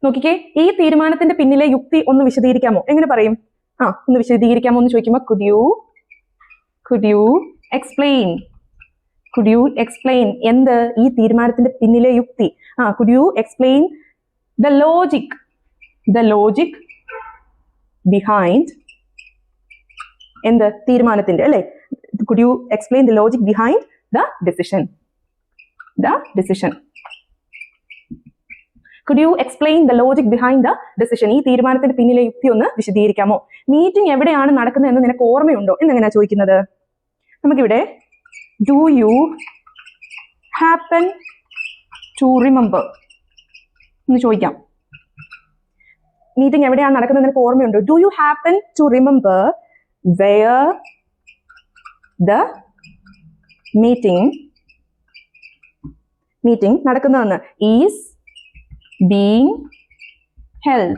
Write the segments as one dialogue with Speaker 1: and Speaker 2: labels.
Speaker 1: നോക്കിക്കേ, ഈ തീരുമാനത്തിന്റെ പിന്നിലെ യുക്തി ഒന്ന് വിശദീകരിക്കാമോ? എങ്ങനെ പറയും? ഒന്ന് വിശദീകരിക്കാമോ എന്ന് ചോദിക്കുമ്പോൾ could you explain എന്ത്? ഈ തീരുമാനത്തിന്റെ പിന്നിലെ യുക്തി. could you explain the logic behind എന്ത്? തീരുമാനത്തിന്റെ, അല്ലെ? could you explain the logic behind the decision? could you explain the logic behind the decision? ഈ തീരുമാനത്തിന്റെ പിന്നിലെ യുക്തി ഒന്ന് വിശദീകരിക്കാമോ? മീറ്റിംഗ് എവിടെയാണ് നടക്കുന്നത് എന്ന് നിനക്ക് ഓർമ്മയുണ്ടോ എന്നെങ്ങനെയാ ചോദിക്കുന്നത്? നമുക്കിവിടെ do you happen to remember എന്ന് ചോദിക്കാം. മീറ്റിംഗ് എവിടെയാണ് നടക്കുന്നത് നിനക്ക് ഓർമ്മയുണ്ടോ? do you happen to remember where the meeting നടക്കുന്നതെന്ന്? is being held.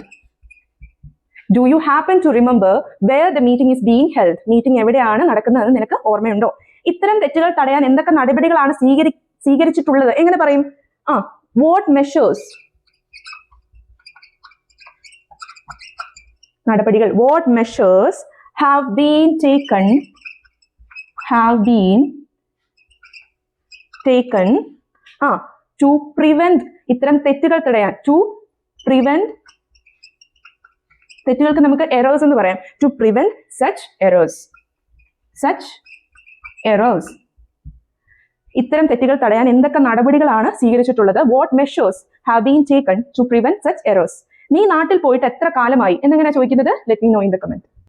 Speaker 1: Do you happen to remember where the meeting is being held? Meeting എവിടെയാണ് നടക്കുന്നതെന്ന് നിനക്ക് ഓർമ്മയുണ്ടോ? ഇത്തരം തെറ്റുകൾ തടയാൻ എന്തൊക്കെ നടപടികളാണ് സ്വീകരിച്ചിട്ടുള്ളത്? എങ്ങനെ പറയും? what measures നടപടികൾ. what measures have been taken to prevent ഇത്തരം തെറ്റുകൾ തടയാൻ. to prevent തെറ്റുകൾക്ക് നമുക്ക് errors എന്ന് പറയാം. to prevent such errors. ഇത്തരം തെറ്റുകൾ തടയാൻ എന്തൊക്കെ നടപടികളാണ് സ്വീകരിച്ചിട്ടുള്ളത്? what measures have been taken to prevent such errors? നീ നാട്ടിൽ പോയിട്ട് എത്ര കാലമായി എന്നെങ്ങനെ ചോദിക്കുന്നത്? let me know in the comment.